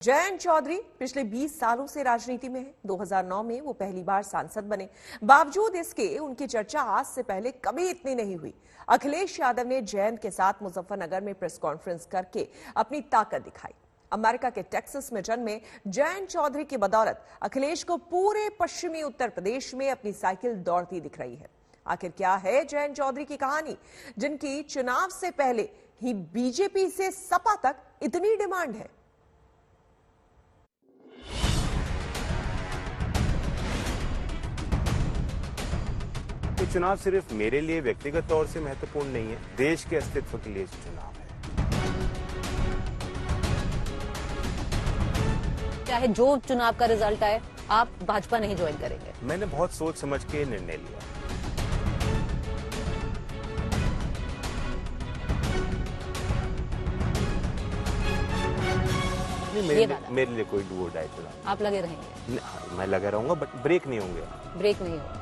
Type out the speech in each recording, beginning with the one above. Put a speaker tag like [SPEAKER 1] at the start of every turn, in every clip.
[SPEAKER 1] जयंत चौधरी पिछले 20 सालों से राजनीति में है। 2009 में वो पहली बार सांसद बने। बावजूद इसके उनकी चर्चा आज से पहले कभी इतनी नहीं हुई। अखिलेश यादव ने जयंत के साथ मुजफ्फरनगर में प्रेस कॉन्फ्रेंस करके अपनी ताकत दिखाई। अमेरिका के टेक्सास में जन्मे जयंत चौधरी की बदौलत अखिलेश को पूरे पश्चिमी उत्तर प्रदेश में अपनी साइकिल दौड़ती दिख रही है। आखिर क्या है जयंत चौधरी की कहानी, जिनकी चुनाव से पहले ही बीजेपी से सपा तक इतनी डिमांड है?
[SPEAKER 2] ये चुनाव सिर्फ मेरे लिए व्यक्तिगत तौर से महत्वपूर्ण नहीं है, देश के अस्तित्व के लिए चुनाव है।
[SPEAKER 3] चाहे जो चुनाव का रिजल्ट आए, आप भाजपा नहीं ज्वाइन करेंगे?
[SPEAKER 2] मैंने बहुत सोच समझ के निर्णय लिया। मेरे लिए कोई डू और डाई चुनाव।
[SPEAKER 3] आप लगे रहेंगे?
[SPEAKER 2] मैं लगा रहूंगा, बट ब्रेक नहीं होंगे।
[SPEAKER 3] ब्रेक नहीं होंगे।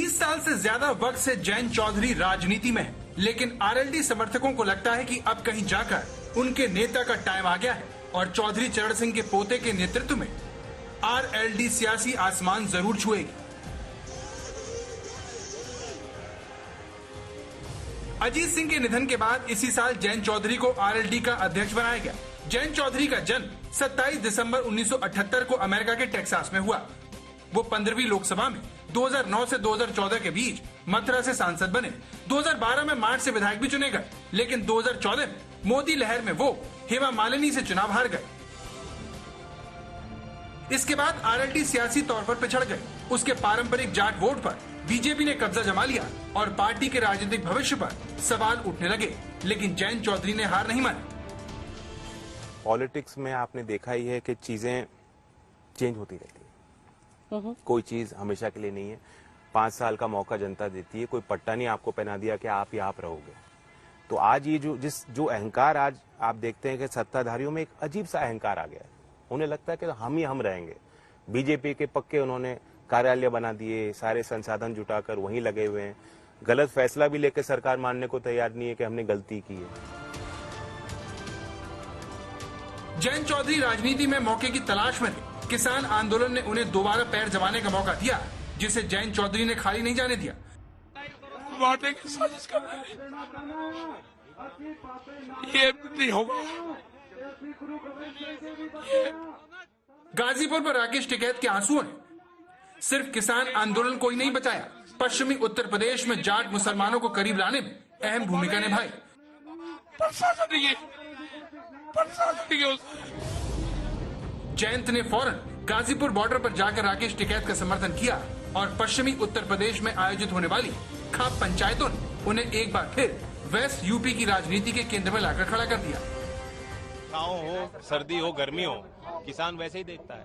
[SPEAKER 4] साल से ज्यादा वक्त से जयंत चौधरी राजनीति में है, लेकिन आरएलडी समर्थकों को लगता है कि अब कहीं जाकर उनके नेता का टाइम आ गया है और चौधरी चरण सिंह के पोते के नेतृत्व में आरएलडी सियासी आसमान जरूर छुएगी। अजीत सिंह के निधन के बाद इसी साल जयंत चौधरी को आरएलडी का अध्यक्ष बनाया गया। जयंत चौधरी का जन्म 27 दिसंबर 1978 को अमेरिका के टेक्सास में हुआ। वो 15वीं लोकसभा में 2009 से 2014 के बीच मथुरा से सांसद बने। 2012 में मार्च से विधायक भी चुने गए, लेकिन 2014 में मोदी लहर में वो हेमा मालिनी से चुनाव हार गए। इसके बाद आरएलडी सियासी तौर पर पिछड़ गए। उसके पारंपरिक जाट वोट पर बीजेपी ने कब्जा जमा लिया और पार्टी के राजनीतिक भविष्य पर सवाल उठने लगे, लेकिन जयंत चौधरी ने हार नहीं मानी।
[SPEAKER 2] पॉलिटिक्स में आपने देखा ही है कि चीजें चेंज होती रहती है। कोई चीज हमेशा के लिए नहीं है। 5 साल का मौका जनता देती है। कोई पट्टा नहीं आपको पहना दिया कि आप यहाँ रहोगे। तो आज ये जो अहंकार आज आप देखते हैं कि सत्ताधारियों में एक अजीब सा अहंकार आ गया है। उन्हें लगता है कि हम रहेंगे। बीजेपी के पक्के उन्होंने कार्यालय बना दिए, सारे संसाधन जुटाकर वहीं लगे हुए हैं। गलत फैसला भी लेकर सरकार मानने को तैयार नहीं है कि हमने गलती की है।
[SPEAKER 4] जयंत चौधरी राजनीति में मौके की तलाश में थे। किसान आंदोलन ने उन्हें दोबारा पैर जमाने का मौका दिया, जिसे जयंत चौधरी ने खाली नहीं जाने दिया।
[SPEAKER 5] वादे की साजिश कर रहे हैं, ये नहीं होगा।
[SPEAKER 4] गाजीपुर पर राकेश टिकैत के आंसुओं ने सिर्फ किसान आंदोलन को ही नहीं बचाया, पश्चिमी उत्तर प्रदेश में जाट मुसलमानों को करीब लाने में अहम भूमिका निभाई। जयंत ने फौरन गाजीपुर बॉर्डर पर जाकर राकेश टिकैत का समर्थन किया और पश्चिमी उत्तर प्रदेश में आयोजित होने वाली खाप पंचायतों ने उन्हें एक बार फिर वेस्ट यूपी की राजनीति के केंद्र में लाकर खड़ा कर दिया।
[SPEAKER 6] छाँव हो, सर्दी हो, गर्मी हो, किसान वैसे ही देखता है।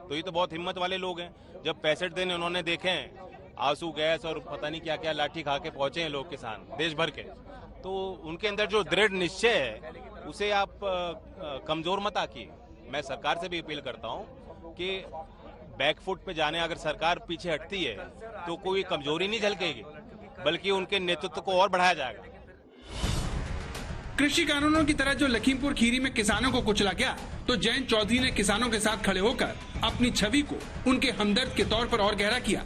[SPEAKER 6] तो ये तो बहुत हिम्मत वाले लोग हैं। जब 65 दिन उन्होंने देखे हैं, आंसू गैस और पता नहीं क्या क्या लाठी खा के पहुंचे हैं लोग, किसान देश भर के, तो उनके अंदर जो दृढ़ निश्चय है उसे आप कमजोर मत आकिए। मैं सरकार से भी अपील करता हूं कि बैकफुट पे जाने अगर सरकार पीछे हटती है तो कोई कमजोरी नहीं झलकेगी, बल्कि उनके नेतृत्व को और बढ़ाया जाएगा।
[SPEAKER 4] कृषि कानूनों की तरह जो लखीमपुर खीरी में किसानों को कुचला गया, तो जयंत चौधरी ने किसानों के साथ खड़े होकर अपनी छवि को उनके हमदर्द के तौर पर और गहरा किया।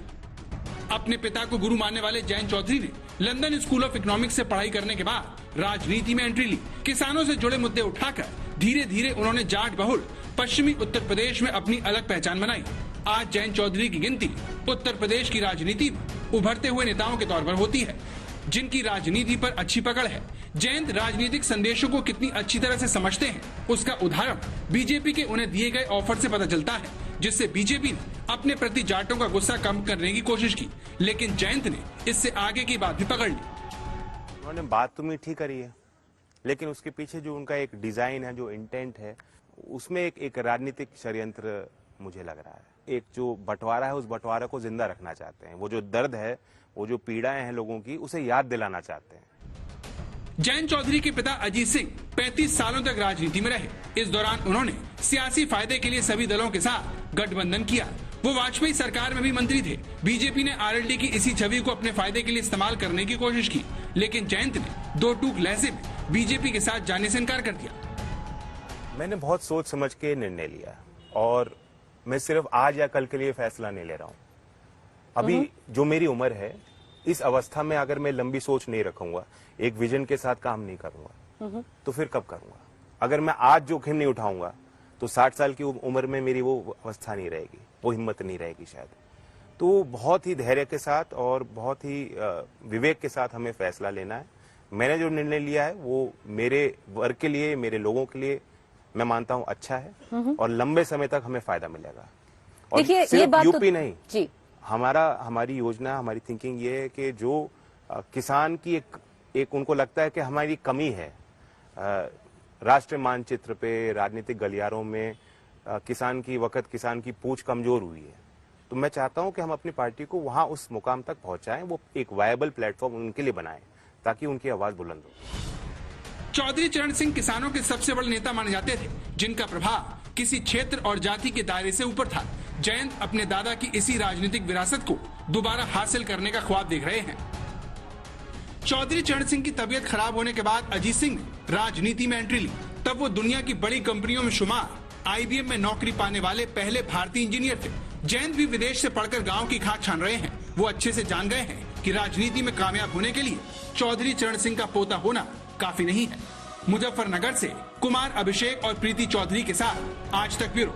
[SPEAKER 4] अपने पिता को गुरु मानने वाले जयंत चौधरी ने लंदन स्कूल ऑफ इकोनॉमिक्स से पढ़ाई करने के बाद राजनीति में एंट्री ली। किसानों से जुड़े मुद्दे उठाकर धीरे धीरे उन्होंने जाट बहुल पश्चिमी उत्तर प्रदेश में अपनी अलग पहचान बनाई। आज जयंत चौधरी की गिनती उत्तर प्रदेश की राजनीति में उभरते हुए नेताओं के तौर पर होती है, जिनकी राजनीति पर अच्छी पकड़ है। जयंत राजनीतिक संदेशों को कितनी अच्छी तरह से समझते हैं, उसका उदाहरण बीजेपी के उन्हें दिए गए ऑफर से पता चलता है, जिससे बीजेपी ने अपने प्रति जाटों का गुस्सा कम करने की कोशिश की, लेकिन जयंत ने इससे आगे की बात भी पकड़ ली।
[SPEAKER 2] उन्होंने बात तो मीठी करी है, लेकिन उसके पीछे जो उनका एक डिजाइन है, जो इंटेंट है, उसमें एक राजनीतिक षड्यंत्र मुझे लग रहा है। एक जो बंटवारा है, उस बंटवारा को जिंदा रखना चाहते हैं। वो जो दर्द है, वो जो पीड़ाएं हैं लोगों की, उसे याद दिलाना चाहते हैं।
[SPEAKER 4] जयंत चौधरी के पिता अजीत सिंह 35 सालों तक राजनीति में रहे। इस दौरान उन्होंने सियासी फायदे के लिए सभी दलों के साथ गठबंधन किया वो वाजपेयी सरकार में भी मंत्री थे। बीजेपी ने आरएलडी की इसी छवि को अपने फायदे के लिए इस्तेमाल करने की कोशिश की, लेकिन जयंत ने दो टूक लहजे में बीजेपी के साथ जाने से इनकार कर दिया।
[SPEAKER 2] मैंने बहुत सोच समझ के निर्णय लिया और मैं सिर्फ आज या कल के लिए फैसला नहीं ले रहा हूँ। अभी जो मेरी उम्र है, इस अवस्था में अगर मैं लंबी सोच नहीं रखूंगा, एक विजन के साथ काम नहीं करूंगा, तो फिर कब करूंगा? अगर मैं आज जोखिम नहीं उठाऊंगा तो 60 साल की उम्र में मेरी वो अवस्था नहीं रहेगी, वो हिम्मत नहीं रहेगी शायद। तो बहुत ही धैर्य के साथ और बहुत ही विवेक के साथ हमें फैसला लेना है। मैंने जो निर्णय लिया है वो मेरे वर्ग के लिए, मेरे लोगों के लिए मैं मानता हूं अच्छा है और लंबे समय तक हमें फायदा मिलेगा। और सिर्फ यूपी नहीं
[SPEAKER 3] जी,
[SPEAKER 2] हमारी योजना, हमारी थिंकिंग ये है कि जो किसान की एक उनको लगता है कि हमारी कमी है राष्ट्रीय मानचित्र पे, राजनीतिक गलियारों में किसान की पूंछ कमजोर हुई है। तो मैं चाहता हूं कि हम अपनी पार्टी को वहां उस मुकाम तक पहुंचाएं, वो एक वायबल प्लेटफॉर्म उनके लिए बनाएं ताकि उनकी आवाज बुलंद हो।
[SPEAKER 4] चौधरी चरण सिंह किसानों के सबसे बड़े नेता माने जाते थे, जिनका प्रभाव किसी क्षेत्र और जाति के दायरे से ऊपर था। जयंत अपने दादा की इसी राजनीतिक विरासत को दोबारा हासिल करने का ख्वाब देख रहे हैं। चौधरी चरण सिंह की तबीयत खराब होने के बाद अजीत सिंह ने राजनीति में एंट्री ली। तब वो दुनिया की बड़ी कंपनियों में शुमार IBM में नौकरी पाने वाले पहले भारतीय इंजीनियर थे। जयंत भी विदेश से पढ़कर गांव की खाक छान रहे हैं। वो अच्छे से जान गए हैं कि राजनीति में कामयाब होने के लिए चौधरी चरण सिंह का पोता होना काफी नहीं है। मुजफ्फरनगर से कुमार अभिषेक और प्रीति चौधरी के साथ आज तक ब्यूरो।